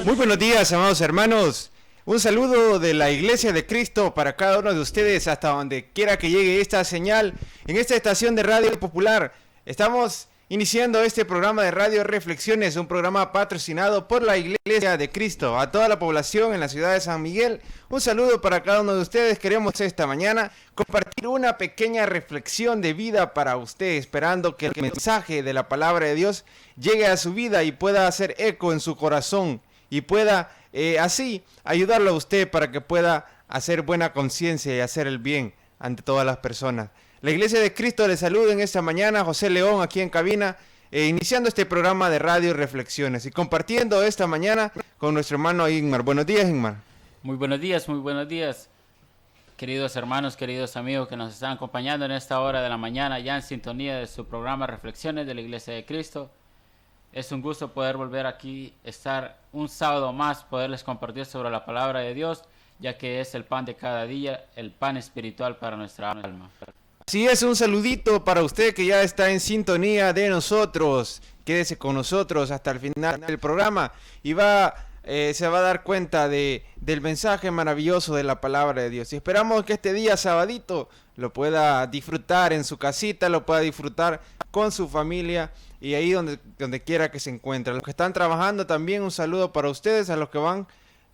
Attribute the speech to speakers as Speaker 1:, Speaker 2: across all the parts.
Speaker 1: Muy buenos días, amados hermanos. Un saludo de la Iglesia de Cristo para cada uno de ustedes hasta donde quiera que llegue esta señal en esta estación de Radio Popular. Estamos iniciando este programa de Radio Reflexiones, un programa patrocinado por la Iglesia de Cristo. A toda la población en la ciudad de San Miguel, un saludo para cada uno de ustedes. Queremos esta mañana compartir una pequeña reflexión de vida para usted, esperando que el mensaje de la palabra de Dios llegue a su vida y pueda hacer eco en su corazón y pueda así ayudarlo a usted para que pueda hacer buena conciencia y hacer el bien ante todas las personas. La Iglesia de Cristo le saluda en esta mañana, José León aquí en cabina, iniciando este programa de Radio Reflexiones y compartiendo esta mañana con nuestro hermano Ingmar. Buenos días, Ingmar.
Speaker 2: Muy buenos días, queridos hermanos, queridos amigos que nos están acompañando en esta hora de la mañana, ya en sintonía de su programa Reflexiones de la Iglesia de Cristo. Es un gusto poder volver aquí, estar un sábado más, poderles compartir sobre la palabra de Dios, ya que es el pan de cada día, el pan espiritual para nuestra alma.
Speaker 1: Así es, un saludito para usted que ya está en sintonía de nosotros. Quédese con nosotros hasta el final del programa y se va a dar cuenta del mensaje maravilloso de la palabra de Dios. Y esperamos que este día sabadito lo pueda disfrutar en su casita, lo pueda disfrutar con su familia y ahí donde quiera que se encuentre. A los que están trabajando también un saludo para ustedes, a los que van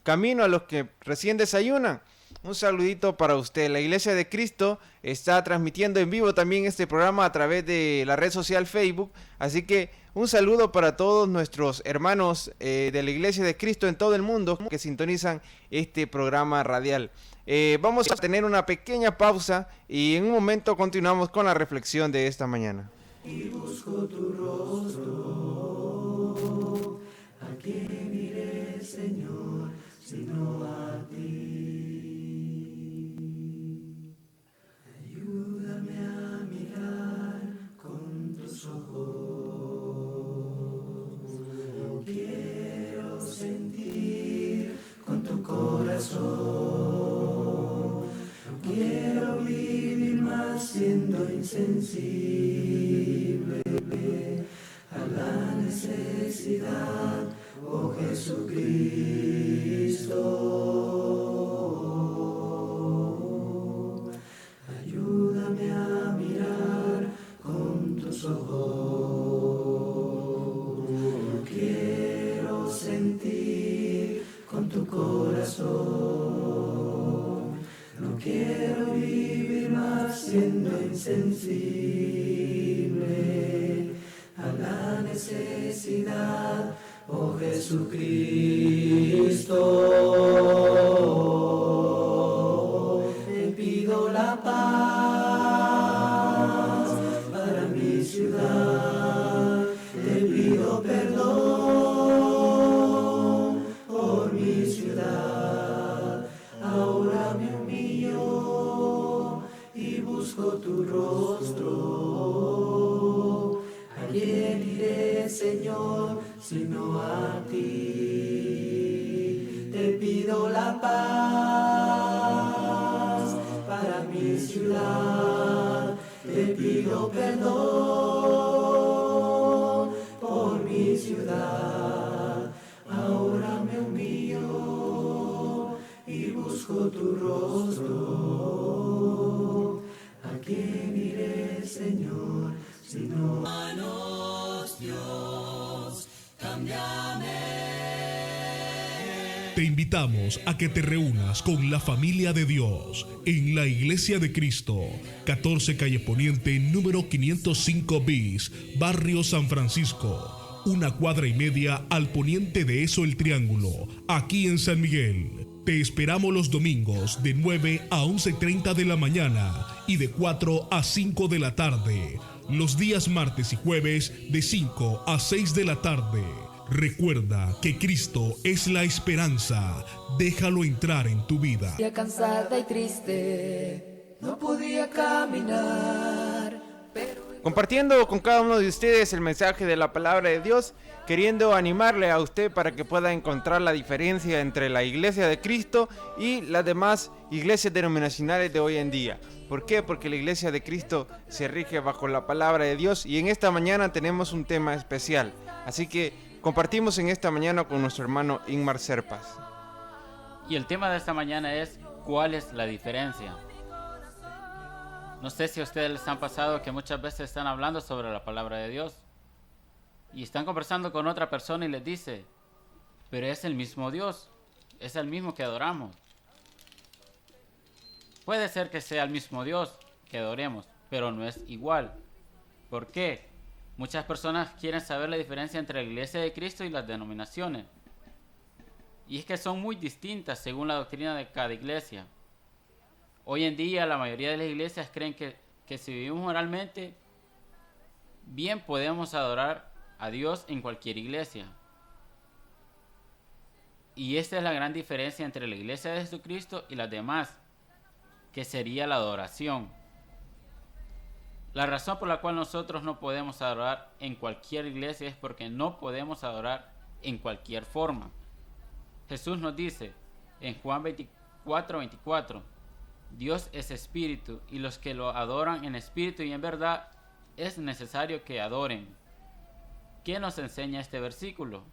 Speaker 1: camino, a los que recién desayunan. Un saludito para usted. La Iglesia de Cristo está transmitiendo en vivo también este programa a través de la red social Facebook. Así que un saludo para todos nuestros hermanos de la Iglesia de Cristo en todo el mundo que sintonizan este programa radial. Vamos a tener una pequeña pausa y en un momento continuamos con la reflexión de esta mañana.
Speaker 3: Y busco tu rostro, ¿a quién iré, Señor, sino a ti? Ayúdame a mirar con tus ojos, quiero sentir con tu corazón, quiero vivir más siendo insensible a la necesidad, oh Jesucristo. Ayúdame a mirar con tus ojos, quiero sentir con tu corazón, no quiero vivir más siendo insensible a la necesidad, oh Jesucristo. Te pido la paz para mi ciudad, te pido perdón por mi ciudad. Ahora me humillo y busco tu rostro. ¿A quién iré, Señor, sino a ti? Te pido la paz para mi ciudad. Te pido perdón por mi ciudad. Ahora me humillo y busco tu rostro. ¿A quién iré, Señor, sino a Dios? Cámbiame.
Speaker 4: Te invitamos a que te reúnas con la familia de Dios en la Iglesia de Cristo, 14 Calle Poniente, número 505 bis, Barrio San Francisco, 1 cuadra y media al poniente de eso el Triángulo, aquí en San Miguel. Te esperamos los domingos de 9 a 11:30 de la mañana y de 4 a 5 de la tarde. Los días martes y jueves de 5 a 6 de la tarde. Recuerda que Cristo es la esperanza. Déjalo entrar en tu vida.
Speaker 3: Ya cansada y triste, no podía caminar, pero...
Speaker 1: Compartiendo con cada uno de ustedes el mensaje de la palabra de Dios, queriendo animarle a usted para que pueda encontrar la diferencia entre la Iglesia de Cristo y las demás iglesias denominacionales de hoy en día. ¿Por qué? Porque la Iglesia de Cristo se rige bajo la palabra de Dios y en esta mañana tenemos un tema especial. Así que compartimos en esta mañana con nuestro hermano Inmar Serpas.
Speaker 2: Y el tema de esta mañana es ¿cuál es la diferencia? No sé si a ustedes les han pasado que muchas veces están hablando sobre la palabra de Dios y están conversando con otra persona y les dice, pero es el mismo Dios, es el mismo que adoramos. Puede ser que sea el mismo Dios que adoremos, pero no es igual. ¿Por qué? Muchas personas quieren saber la diferencia entre la Iglesia de Cristo y las denominaciones. Y es que son muy distintas según la doctrina de cada iglesia. Hoy en día la mayoría de las iglesias creen que si vivimos moralmente, bien podemos adorar a Dios en cualquier iglesia. Y esta es la gran diferencia entre la Iglesia de Jesucristo y las demás, que sería la adoración. La razón por la cual nosotros no podemos adorar en cualquier iglesia es porque no podemos adorar en cualquier forma. Jesús nos dice en Juan 24:24, Dios es espíritu y los que lo adoran en espíritu y en verdad es necesario que adoren. ¿Qué nos enseña este versículo?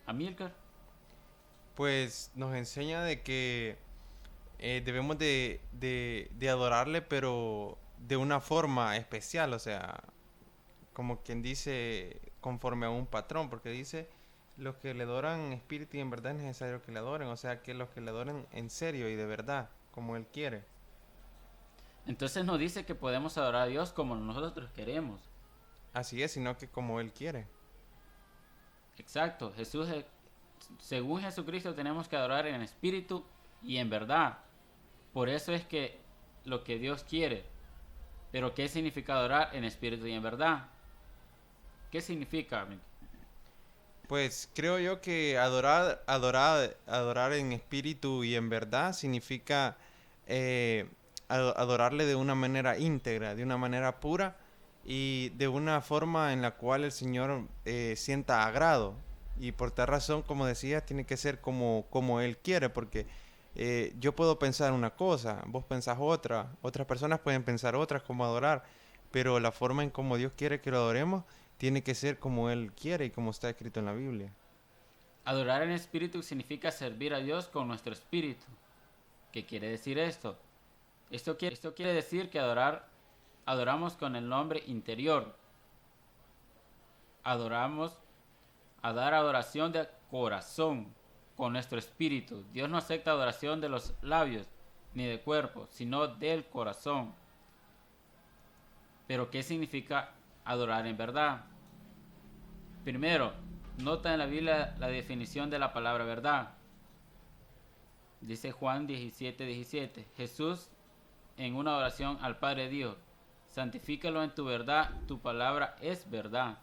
Speaker 2: Amílcar.
Speaker 1: Pues nos enseña de que debemos de adorarle, pero de una forma especial, o sea, como quien dice, conforme a un patrón, porque dice, los que le adoran en espíritu y en verdad es necesario que le adoren, o sea, que los que le adoren en serio y de verdad, como Él quiere.
Speaker 2: Entonces nos dice que podemos adorar a Dios como nosotros queremos.
Speaker 1: Así es, sino que como Él quiere.
Speaker 2: Exacto, según Jesucristo tenemos que adorar en espíritu y en verdad. Por eso es que lo que Dios quiere. Pero ¿qué significa adorar en espíritu y en verdad? ¿Qué significa?
Speaker 1: Pues creo yo que adorar en espíritu y en verdad significa adorarle de una manera íntegra, de una manera pura y de una forma en la cual el Señor sienta agrado. Y por tal razón, como decía, tiene que ser como Él quiere, porque yo puedo pensar una cosa, vos pensás otra, otras personas pueden pensar otras como adorar, pero la forma en como Dios quiere que lo adoremos tiene que ser como Él quiere y como está escrito en la Biblia.
Speaker 2: Adorar en espíritu significa servir a Dios con nuestro espíritu. ¿Qué quiere decir esto? Esto quiere decir que adoramos con el nombre interior. Adoramos a dar adoración de corazón con nuestro espíritu. Dios no acepta adoración de los labios ni de cuerpo, sino del corazón. Pero ¿qué significa adorar en verdad? Primero, nota en la Biblia la definición de la palabra verdad. Dice Juan 17:17, Jesús en una oración al Padre dijo, santifícalo en tu verdad, tu palabra es verdad.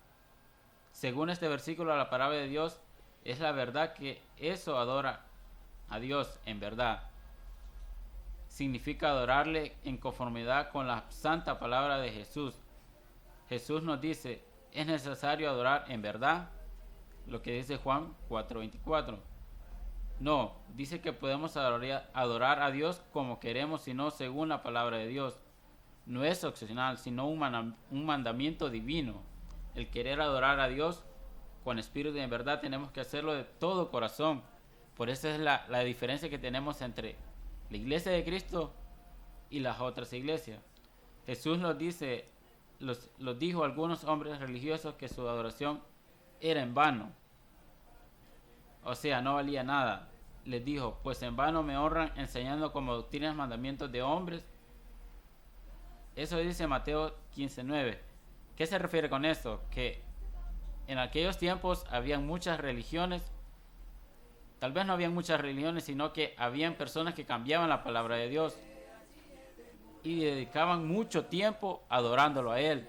Speaker 2: Según este versículo, la palabra de Dios es la verdad, que eso adora a Dios en verdad. Significa adorarle en conformidad con la santa palabra de Jesús. Jesús nos dice, es necesario adorar en verdad, lo que dice Juan 4:24. No, dice que podemos adorar a Dios como queremos, sino según la palabra de Dios. No es opcional, sino un mandamiento divino. El querer adorar a Dios con espíritu y en verdad tenemos que hacerlo de todo corazón. Por eso es la diferencia que tenemos entre la iglesia de Cristo y las otras iglesias. Jesús nos dice, los dijo a algunos hombres religiosos que su adoración era en vano. O sea, no valía nada. Les dijo, pues en vano me honran enseñando como doctrinas mandamientos de hombres. Eso dice Mateo 15:9. ¿Qué se refiere con esto? Que en aquellos tiempos habían muchas religiones. Tal vez no habían muchas religiones, sino que habían personas que cambiaban la palabra de Dios y dedicaban mucho tiempo adorándolo a Él.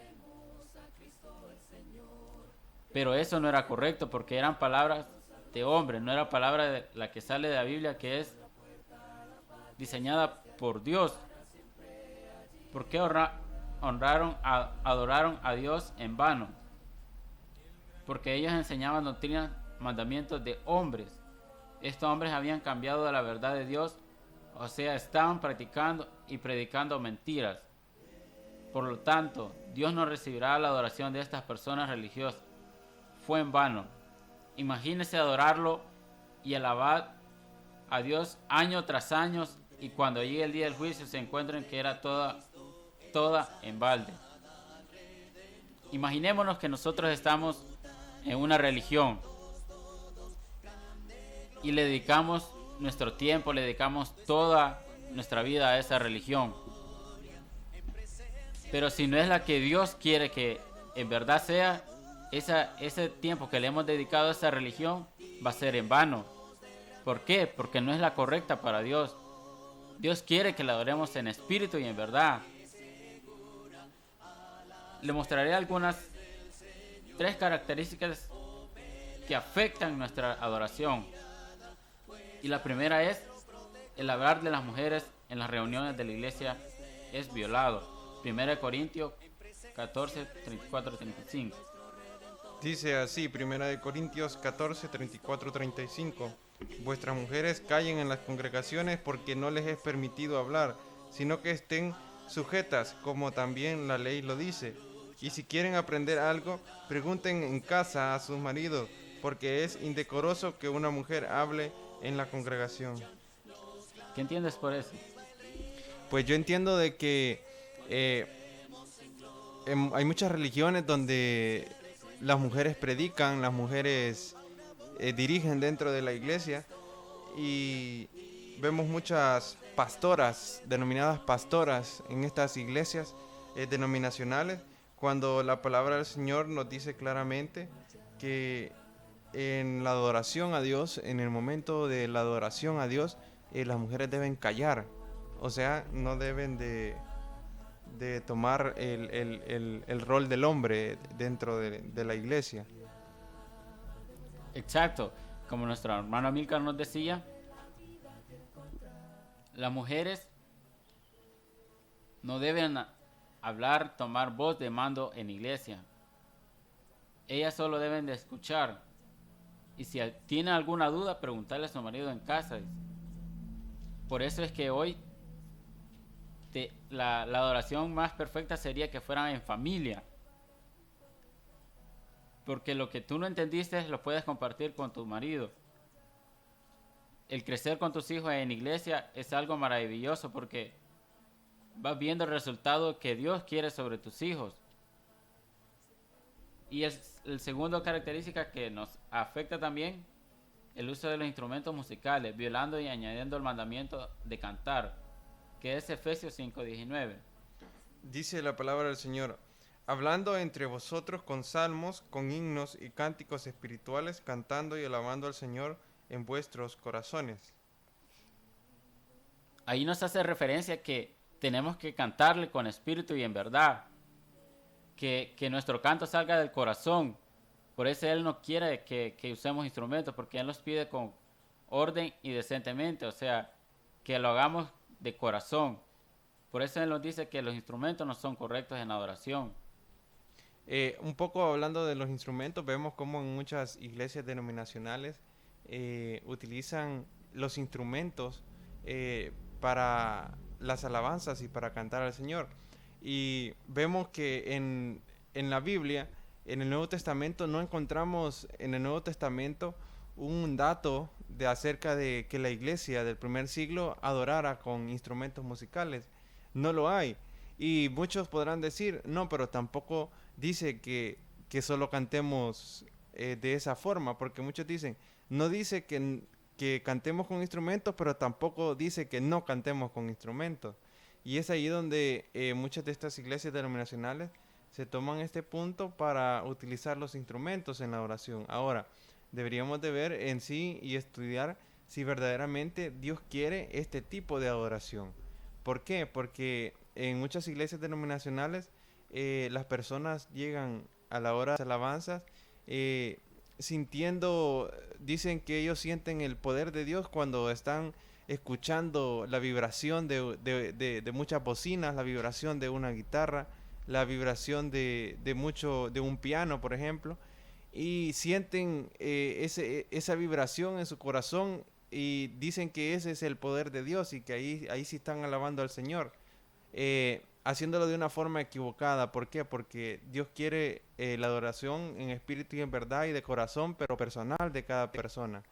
Speaker 2: Pero eso no era correcto, porque eran palabras de hombre, no era palabra de la que sale de la Biblia, que es diseñada por Dios. ¿Por qué adoraron a Dios en vano? Porque ellos enseñaban doctrinas, mandamientos de hombres. Estos hombres habían cambiado de la verdad de Dios, o sea, estaban practicando y predicando mentiras. Por lo tanto, Dios no recibirá la adoración de estas personas religiosas. Fue en vano. Imagínense adorarlo y alabar a Dios año tras año, y cuando llegue el día del juicio se encuentren que era toda en balde. Imaginémonos que nosotros estamos en una religión y le dedicamos nuestro tiempo, le dedicamos toda nuestra vida a esa religión. Pero si no es la que Dios quiere que en verdad sea, ese tiempo que le hemos dedicado a esa religión va a ser en vano. ¿Por qué? Porque no es la correcta para Dios. Dios quiere que la adoremos en espíritu y en verdad. Le mostraré algunas 3 características que afectan nuestra adoración. Y la primera es: el hablar de las mujeres en las reuniones de la iglesia es violado. 1 Corintios 14, 34, 35.
Speaker 1: Dice así, 1 Corintios 14, 34, 35. Vuestras mujeres callen en las congregaciones porque no les es permitido hablar, sino que estén sujetas, como también la ley lo dice. Y si quieren aprender algo, pregunten en casa a sus maridos, porque es indecoroso que una mujer hable en la congregación.
Speaker 2: ¿Qué entiendes por eso?
Speaker 1: Pues yo entiendo de que hay muchas religiones donde las mujeres predican, las mujeres dirigen dentro de la iglesia, y vemos muchas pastoras, denominadas pastoras, en estas iglesias denominacionales, cuando la palabra del Señor nos dice claramente que en la adoración a Dios, en el momento de la adoración a Dios, las mujeres deben callar, o sea, no deben de tomar el rol del hombre dentro de la iglesia.
Speaker 2: Exacto, como nuestro hermano Amílcar nos decía, las mujeres no deben hablar, tomar voz de mando en iglesia. Ellas solo deben de escuchar, y si tienen alguna duda, preguntarle a su marido en casa. Por eso es que hoy la adoración más perfecta sería que fueran en familia, porque lo que tú no entendiste lo puedes compartir con tu marido. El crecer con tus hijos en iglesia es algo maravilloso, porque vas viendo el resultado que Dios quiere sobre tus hijos. Y el segundo característica que nos afecta también, el uso de los instrumentos musicales, violando y añadiendo el mandamiento de cantar, que es Efesios 5:19.
Speaker 1: Dice la palabra del Señor: hablando entre vosotros con salmos, con himnos y cánticos espirituales, cantando y alabando al Señor en vuestros corazones.
Speaker 2: Ahí nos hace referencia que tenemos que cantarle con espíritu y en verdad, que nuestro canto salga del corazón. Por eso Él no quiere que usemos instrumentos, porque Él nos pide con orden y decentemente, o sea, que lo hagamos de corazón. Por eso Él nos dice que los instrumentos no son correctos en adoración.
Speaker 1: Un poco hablando de los instrumentos, vemos como en muchas iglesias denominacionales utilizan los instrumentos para las alabanzas y para cantar al Señor. Y vemos que en la Biblia, en el Nuevo Testamento, no encontramos en el Nuevo Testamento un dato de acerca de que la iglesia del primer siglo adorara con instrumentos musicales. No lo hay. Y muchos podrán decir, no, pero tampoco dice que solo cantemos de esa forma, porque muchos dicen, no dice que cantemos con instrumentos, pero tampoco dice que no cantemos con instrumentos. Y es ahí donde muchas de estas iglesias denominacionales se toman este punto para utilizar los instrumentos en la oración. Ahora, deberíamos de ver en sí y estudiar si verdaderamente Dios quiere este tipo de adoración. ¿Por qué? Porque en muchas iglesias denominacionales las personas llegan a la hora de las alabanzas sintiendo, dicen que ellos sienten el poder de Dios cuando están escuchando la vibración de muchas bocinas, la vibración de una guitarra, la vibración de un piano, por ejemplo, y sienten esa vibración en su corazón y dicen que ese es el poder de Dios y que ahí sí están alabando al Señor. haciéndolo de una forma equivocada. ¿Por qué? Porque Dios quiere la adoración en espíritu y en verdad y de corazón, pero personal de cada persona.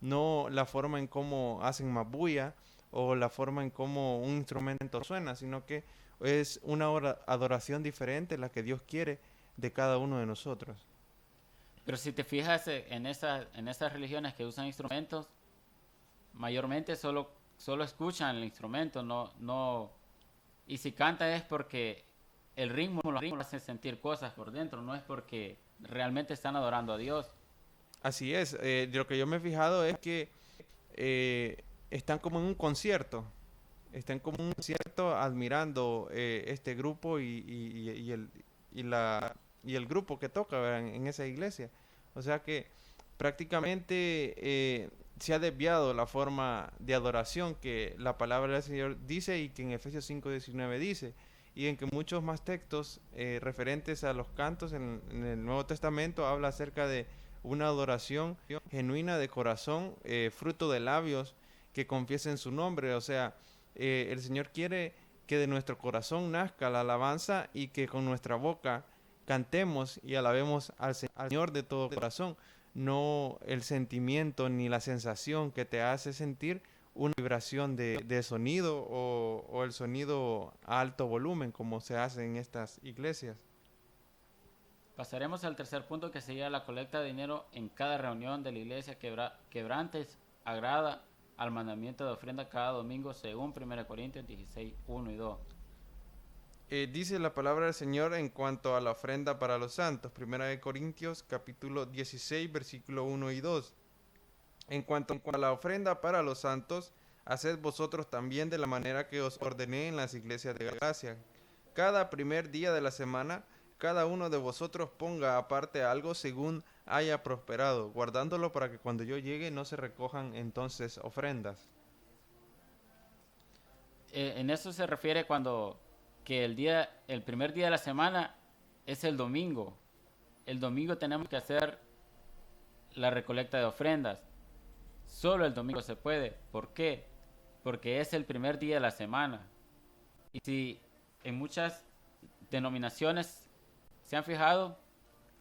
Speaker 1: No la forma en cómo hacen más bulla o la forma en cómo un instrumento suena, sino que es una adoración diferente la que Dios quiere de cada uno de nosotros.
Speaker 2: Pero si te fijas en esas religiones que usan instrumentos, mayormente solo escuchan el instrumento, no, y si canta es porque el ritmo lo hace sentir cosas por dentro, no es porque realmente están adorando a Dios.
Speaker 1: Así es, de lo que yo me he fijado es que están como en un concierto, están como en un concierto admirando este grupo y el grupo que toca, ¿verdad? En esa iglesia. O sea que prácticamente se ha desviado la forma de adoración que la palabra del Señor dice y que en Efesios 5:19 dice, y en que muchos más textos referentes a los cantos en el Nuevo Testamento habla acerca de una adoración genuina de corazón, fruto de labios que confiesen su nombre. O sea, el Señor quiere que de nuestro corazón nazca la alabanza y que con nuestra boca cantemos y alabemos al Señor de todo corazón, no el sentimiento ni la sensación que te hace sentir una vibración de sonido o el sonido a alto volumen como se hace en estas iglesias.
Speaker 2: Pasaremos al tercer punto, que sería la colecta de dinero en cada reunión de la iglesia quebrantes agrada al mandamiento de ofrenda cada domingo según 1 Corintios 16, 1 y 2.
Speaker 1: Dice la palabra del Señor en cuanto a la ofrenda para los santos, 1 Corintios capítulo 16, versículo 1 y 2. En cuanto a la ofrenda para los santos, haced vosotros también de la manera que os ordené en las iglesias de Galacia. Cada primer día de la semana, cada uno de vosotros ponga aparte algo según haya prosperado, guardándolo para que cuando yo llegue no se recojan entonces ofrendas.
Speaker 2: En eso se refiere cuando que el primer día de la semana es el domingo. El domingo tenemos que hacer la recolecta de ofrendas. Solo el domingo se puede. ¿Por qué? Porque es el primer día de la semana. Y si en muchas denominaciones se han fijado,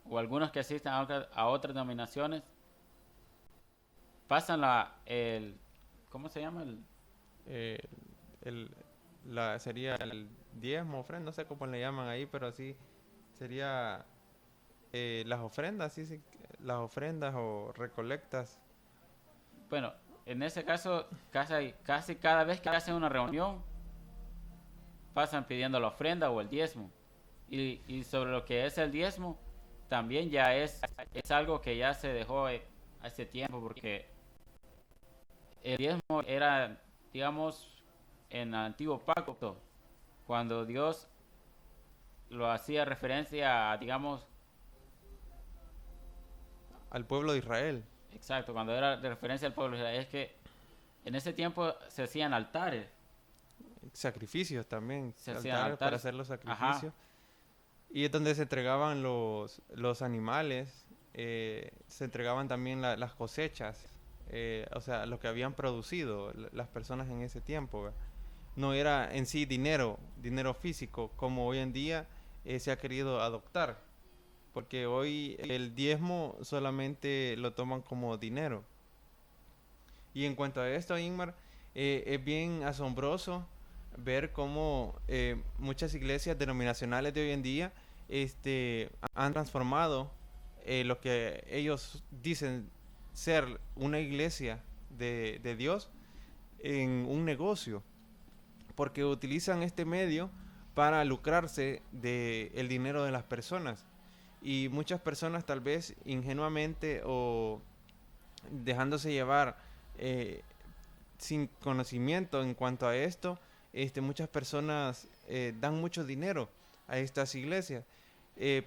Speaker 2: o algunos que asisten a otras denominaciones, pasan ¿cómo se llama?
Speaker 1: Sería el diezmo, ofrenda, no sé cómo le llaman ahí, pero sí sería las ofrendas, sí, las ofrendas o recolectas.
Speaker 2: Bueno, en ese caso, casi cada vez que hacen una reunión, pasan pidiendo la ofrenda o el diezmo. Y sobre lo que es el diezmo, también ya es algo que ya se dejó hace tiempo, porque el diezmo era, digamos, en el antiguo pacto, cuando Dios lo hacía referencia a, digamos,
Speaker 1: al pueblo de Israel.
Speaker 2: Exacto, cuando era de referencia al pueblo de Israel, es que en ese tiempo se hacían altares.
Speaker 1: Sacrificios también,
Speaker 2: Se hacían altares
Speaker 1: para hacer los sacrificios. Ajá. Y es donde se entregaban los animales, se entregaban también las cosechas, o sea, lo que habían producido las personas en ese tiempo, ¿verdad? No era en sí dinero físico, como hoy en día se ha querido adoptar, porque hoy el diezmo solamente lo toman como dinero. Y en cuanto a esto, Ingmar, es bien asombroso ver cómo muchas iglesias denominacionales de hoy en día han transformado lo que ellos dicen ser una iglesia de Dios en un negocio, porque utilizan este medio para lucrarse del dinero de las personas. Y muchas personas, tal vez ingenuamente o dejándose llevar sin conocimiento en cuanto a esto, muchas personas dan mucho dinero a estas iglesias,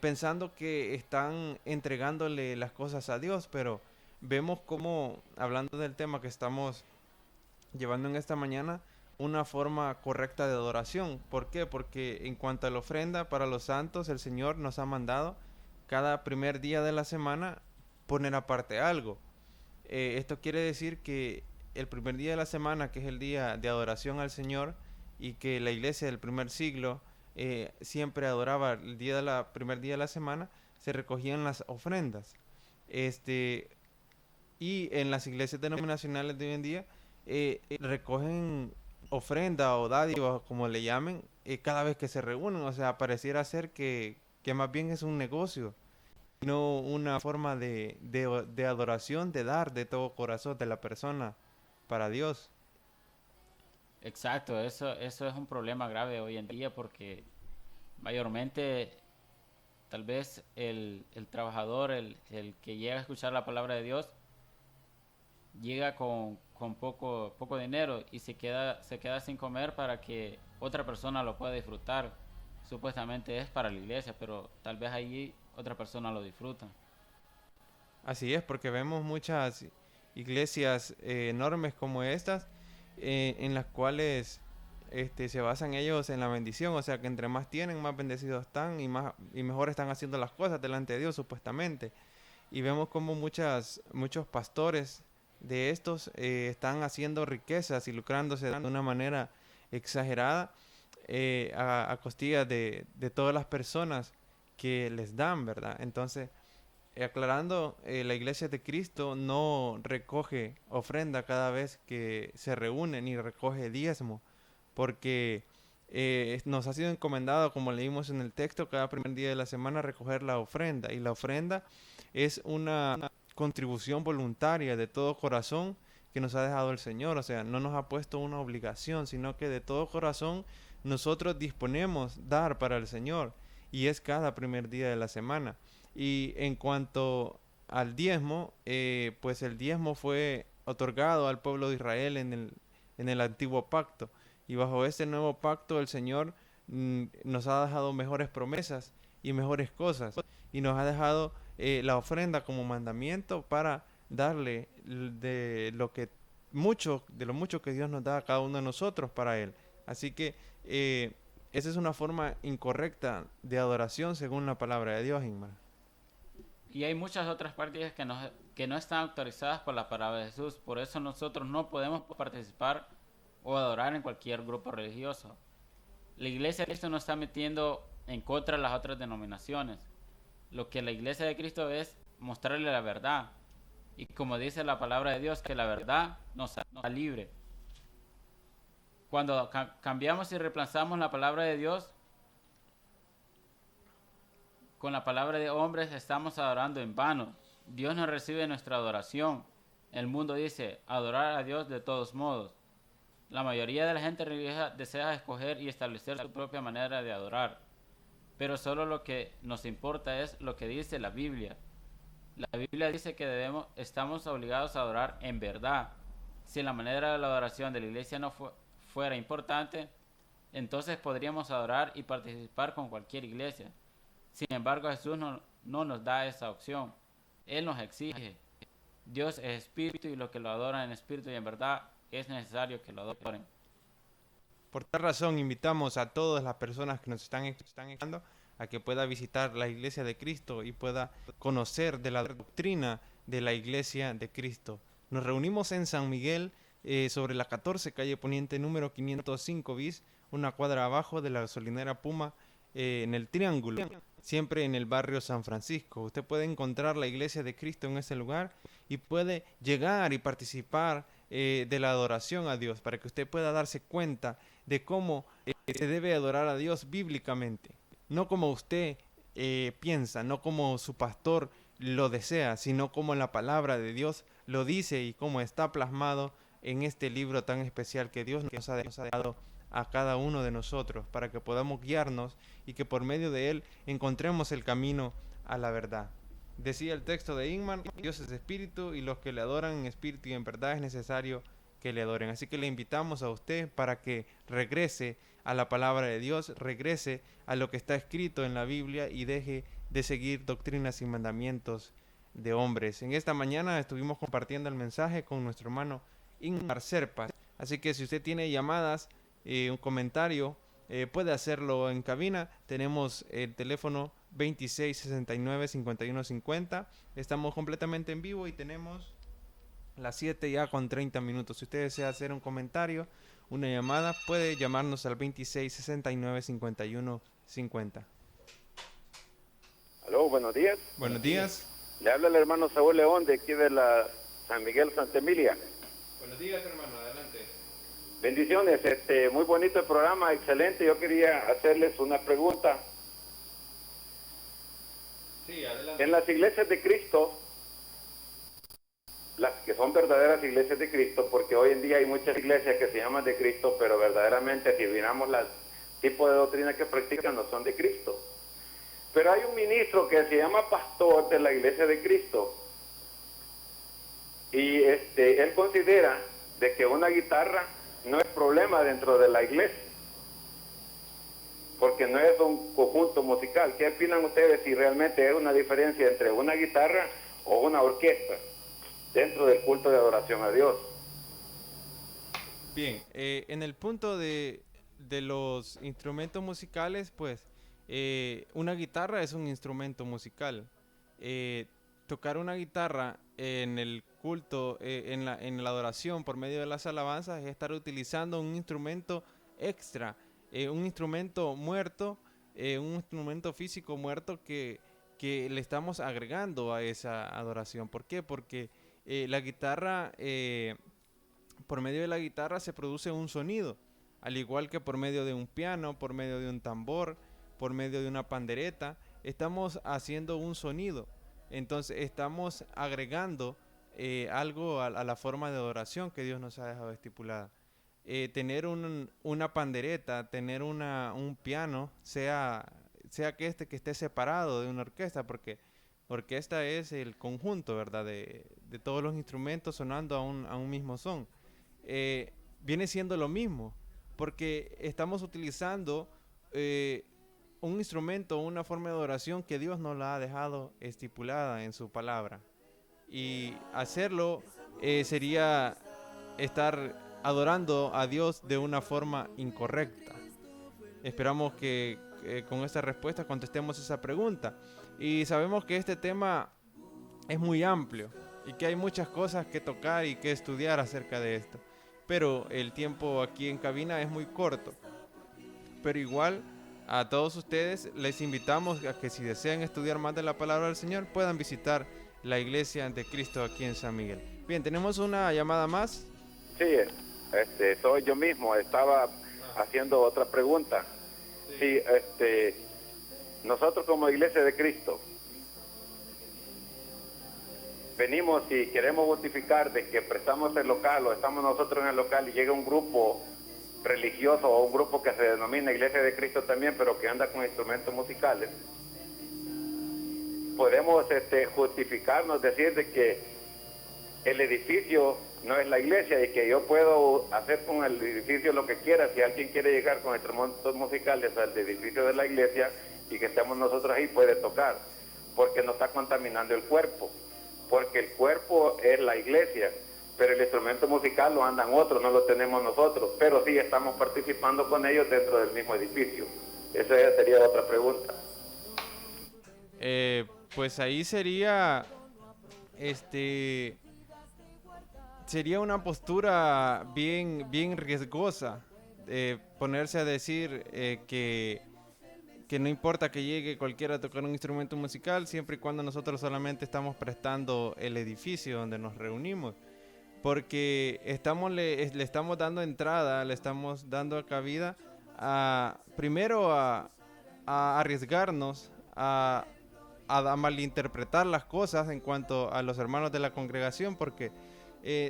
Speaker 1: pensando que están entregándole las cosas a Dios. Pero vemos como, hablando del tema que estamos llevando en esta mañana, una forma correcta de adoración. ¿Por qué? Porque en cuanto a la ofrenda para los santos, el Señor nos ha mandado cada primer día de la semana poner aparte algo. Esto quiere decir que el primer día de la semana, que es el día de adoración al Señor, y que la iglesia del primer siglo siempre adoraba el día de primer día de la semana, se recogían las ofrendas. Este, y en las iglesias denominacionales de hoy en día recogen ofrenda o dádiva, como le llamen, cada vez que se reúnen. O sea, pareciera ser que más bien es un negocio, no una forma de adoración, de dar de todo corazón de la persona para Dios.
Speaker 2: Exacto, eso es un problema grave hoy en día porque mayormente tal vez el trabajador, el que llega a escuchar la palabra de Dios, llega con poco dinero y se queda sin comer para que otra persona lo pueda disfrutar. Supuestamente es para la iglesia, pero tal vez allí otra persona lo disfruta.
Speaker 1: Así es, porque vemos muchas iglesias enormes como estas, en las cuales se basan ellos en la bendición. O sea, que entre más tienen, más bendecidos están y mejor están haciendo las cosas delante de Dios, supuestamente. Y vemos como muchos pastores de estos están haciendo riquezas y lucrándose de una manera exagerada, a costillas de todas las personas que les dan, ¿verdad? Entonces, aclarando, la Iglesia de Cristo no recoge ofrenda cada vez que se reúne, ni recoge diezmo, porque nos ha sido encomendado, como leímos en el texto, cada primer día de la semana recoger la ofrenda. Y la ofrenda es una contribución voluntaria de todo corazón que nos ha dejado el Señor. O sea, no nos ha puesto una obligación, sino que de todo corazón nosotros disponemos dar para el Señor. Y es cada primer día de la semana. Y en cuanto al diezmo, pues el diezmo fue otorgado al pueblo de Israel en el antiguo pacto. Y bajo este nuevo pacto el Señor nos ha dejado mejores promesas y mejores cosas. Y nos ha dejado la ofrenda como mandamiento para darle de lo mucho que Dios nos da a cada uno de nosotros para Él. Así que esa es una forma incorrecta de adoración según la palabra de Dios, Ingmar.
Speaker 2: Y hay muchas otras prácticas que no están autorizadas por la palabra de Jesús. Por eso nosotros no podemos participar o adorar en cualquier grupo religioso. La iglesia de Cristo no está metiendo en contra de las otras denominaciones. Lo que la iglesia de Cristo es mostrarle la verdad. Y como dice la palabra de Dios, que la verdad nos hará libre. Cuando cambiamos y reemplazamos la palabra de Dios con la palabra de hombres, estamos adorando en vano. Dios no recibe nuestra adoración. El mundo dice adorar a Dios de todos modos. La mayoría de la gente religiosa desea escoger y establecer su propia manera de adorar. Pero solo lo que nos importa es lo que dice la Biblia. La Biblia dice que estamos obligados a adorar en verdad. Si la manera de la adoración de la iglesia no fuera importante, entonces podríamos adorar y participar con cualquier iglesia. Sin embargo, Jesús no nos da esa opción. Él nos exige. Dios es espíritu y los que lo adoran en espíritu y en verdad es necesario que lo adoren.
Speaker 1: Por tal razón, invitamos a todas las personas que nos están escuchando a que pueda visitar la Iglesia de Cristo y pueda conocer de la doctrina de la Iglesia de Cristo. Nos reunimos en San Miguel, sobre la 14 calle Poniente número 505 bis, una cuadra abajo de la gasolinera Puma, en el Triángulo, siempre en el barrio San Francisco. Usted puede encontrar la Iglesia de Cristo en ese lugar y puede llegar y participar de la adoración a Dios, para que usted pueda darse cuenta de cómo se debe adorar a Dios bíblicamente, no como usted piensa, no como su pastor lo desea, sino como la palabra de Dios lo dice y como está plasmado en este libro tan especial que Dios nos ha dado a cada uno de nosotros, para que podamos guiarnos y que por medio de él encontremos el camino a la verdad. Decía el texto de Ingmar, Dios es espíritu y los que le adoran en espíritu y en verdad es necesario que le adoren. Así que le invitamos a usted para que regrese a la palabra de Dios, regrese a lo que está escrito en la Biblia y deje de seguir doctrinas y mandamientos de hombres. En esta mañana estuvimos compartiendo el mensaje con nuestro hermano Ingmar Serpas. Así que si usted tiene llamadas, un comentario, puede hacerlo en cabina. Tenemos el teléfono 2669-5150. Estamos completamente en vivo y tenemos las 7 ya con 30 minutos. Si usted desea hacer un comentario una llamada, puede llamarnos al 26 69 51 50.
Speaker 5: Aló, buenos días.
Speaker 1: Buenos días.
Speaker 5: Le habla el hermano Saúl León de aquí de la San Miguel, Santa Emilia.
Speaker 1: Buenos días, hermano, adelante.
Speaker 5: Bendiciones, muy bonito el programa, excelente. Yo quería hacerles una pregunta.
Speaker 1: Sí, adelante.
Speaker 5: En las iglesias de Cristo, las que son verdaderas iglesias de Cristo, porque hoy en día hay muchas iglesias que se llaman de Cristo, pero verdaderamente si miramos el tipo de doctrina que practican no son de Cristo. Pero hay un ministro que se llama pastor de la iglesia de Cristo y él considera de que una guitarra no es problema dentro de la iglesia, porque no es un conjunto musical. ¿Qué opinan ustedes si realmente hay una diferencia entre una guitarra o una orquesta dentro del culto de adoración a Dios?
Speaker 1: Bien, en el punto de los instrumentos musicales, pues una guitarra es un instrumento musical. Tocar una guitarra en el culto, en la adoración por medio de las alabanzas, es estar utilizando un instrumento extra, un instrumento muerto, un instrumento físico muerto que le estamos agregando a esa adoración. ¿Por qué? Porque la guitarra, por medio de la guitarra se produce un sonido, al igual que por medio de un piano, por medio de un tambor, por medio de una pandereta, estamos haciendo un sonido. Entonces estamos agregando algo a la forma de adoración que Dios nos ha dejado estipulada. Tener una pandereta, tener un piano, sea que esté separado de una orquesta, porque orquesta es el conjunto, ¿verdad? De todos los instrumentos sonando a un mismo son. Viene siendo lo mismo, porque estamos utilizando un instrumento, una forma de adoración que Dios nos la ha dejado estipulada en su palabra. Y hacerlo sería estar adorando a Dios de una forma incorrecta. Esperamos que con esta respuesta contestemos esa pregunta. Y sabemos que este tema es muy amplio y que hay muchas cosas que tocar y que estudiar acerca de esto. Pero el tiempo aquí en cabina es muy corto. Pero igual a todos ustedes les invitamos a que si desean estudiar más de la palabra del Señor puedan visitar la iglesia de Cristo aquí en San Miguel. Bien, tenemos una llamada más.
Speaker 5: Sí, soy yo mismo. Estaba haciendo otra pregunta. Sí, nosotros como iglesia de Cristo venimos y queremos justificar de que prestamos el local o estamos nosotros en el local y llega un grupo religioso o un grupo que se denomina Iglesia de Cristo también, pero que anda con instrumentos musicales. Podemos justificarnos, decir de que el edificio no es la iglesia y que yo puedo hacer con el edificio lo que quiera. Si alguien quiere llegar con instrumentos musicales al edificio de la iglesia y que estemos nosotros ahí, puede tocar, porque no está contaminando el cuerpo, porque el cuerpo es la iglesia, pero el instrumento musical lo andan otros, no lo tenemos nosotros, pero sí estamos participando con ellos dentro del mismo edificio. Esa sería otra pregunta.
Speaker 1: Pues ahí sería sería una postura bien riesgosa, ponerse a decir que no importa que llegue cualquiera a tocar un instrumento musical, siempre y cuando nosotros solamente estamos prestando el edificio donde nos reunimos, porque le estamos dando entrada, le estamos dando cabida primero a arriesgarnos a malinterpretar las cosas en cuanto a los hermanos de la congregación, porque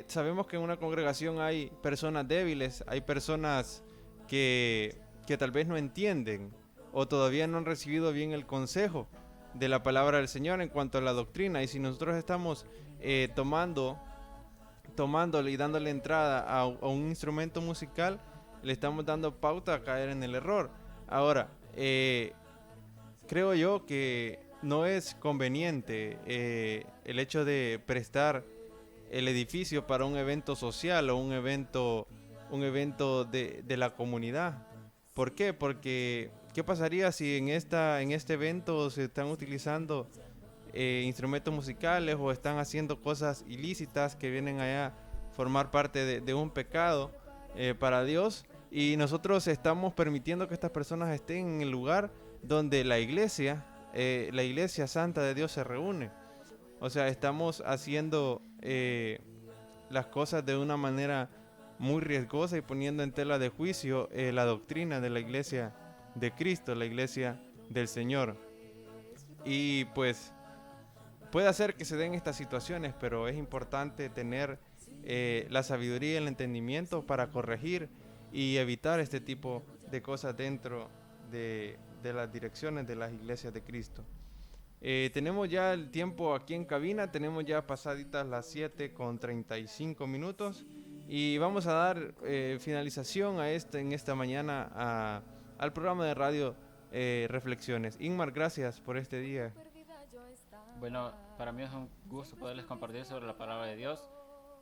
Speaker 1: sabemos que en una congregación hay personas débiles, hay personas que tal vez no entienden o todavía no han recibido bien el consejo de la palabra del Señor en cuanto a la doctrina. Y si nosotros estamos tomándole y dándole entrada a un instrumento musical, le estamos dando pauta a caer en el error. Ahora, creo yo que no es conveniente el hecho de prestar el edificio para un evento social o un evento de la comunidad. ¿Por qué? Porque ¿qué pasaría si en este evento se están utilizando instrumentos musicales o están haciendo cosas ilícitas que vienen allá a formar parte de un pecado? para Dios, y nosotros estamos permitiendo que estas personas estén en el lugar donde la iglesia santa de Dios se reúne. O sea, estamos haciendo las cosas de una manera muy riesgosa y poniendo en tela de juicio la doctrina de la iglesia de Cristo, la iglesia del Señor. Y pues puede hacer que se den estas situaciones, pero es importante tener la sabiduría y el entendimiento para corregir y evitar este tipo de cosas dentro de las direcciones de las iglesias de Cristo. Tenemos ya el tiempo aquí en cabina, tenemos ya pasaditas las 7:35 y vamos a dar finalización en esta mañana al programa de radio Reflexiones. Inmar, gracias por este día.
Speaker 2: Bueno, para mí es un gusto poderles compartir sobre la palabra de Dios,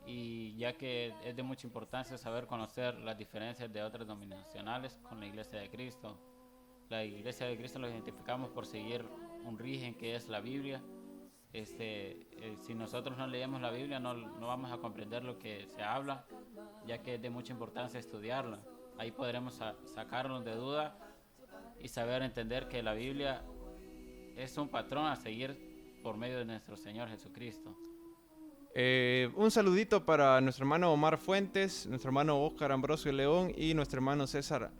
Speaker 2: y ya que es de mucha importancia saber conocer las diferencias de otras denominacionales con la Iglesia de Cristo. La Iglesia de Cristo lo identificamos por seguir un origen que es la Biblia. Si nosotros no leemos la Biblia no vamos a comprender lo que se habla, ya que es de mucha importancia estudiarla. Ahí podremos sacarnos de duda y saber entender que la Biblia es un patrón a seguir por medio de nuestro Señor Jesucristo.
Speaker 1: Un saludito para nuestro hermano Omar Fuentes, nuestro hermano Óscar Ambrosio León y nuestro hermano César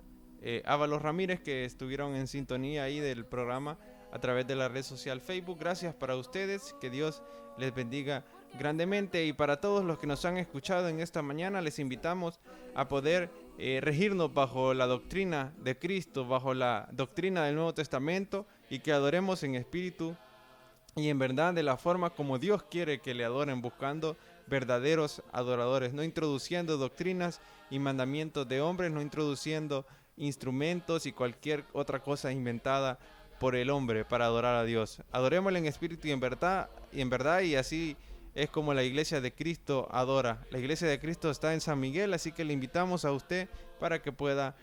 Speaker 1: Ábalos Ramírez, que estuvieron en sintonía ahí del programa a través de la red social Facebook. Gracias para ustedes, que Dios les bendiga grandemente, y para todos los que nos han escuchado en esta mañana les invitamos a poder regirnos bajo la doctrina de Cristo, bajo la doctrina del Nuevo Testamento, y que adoremos en espíritu y en verdad de la forma como Dios quiere que le adoren, buscando verdaderos adoradores, no introduciendo doctrinas y mandamientos de hombres, no introduciendo instrumentos y cualquier otra cosa inventada por el hombre para adorar a Dios. Adorémosle en espíritu y en verdad, y así es como la iglesia de Cristo adora. La iglesia de Cristo está en San Miguel, así que le invitamos a usted para que pueda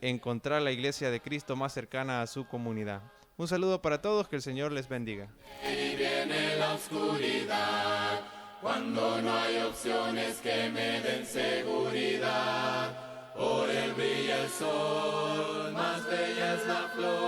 Speaker 1: encontrar la iglesia de Cristo más cercana a su comunidad. Un saludo para todos, que el Señor les bendiga.
Speaker 6: Y viene la oscuridad, cuando no hay opciones que me den seguridad. Por él brilla el sol, más bella es la flor.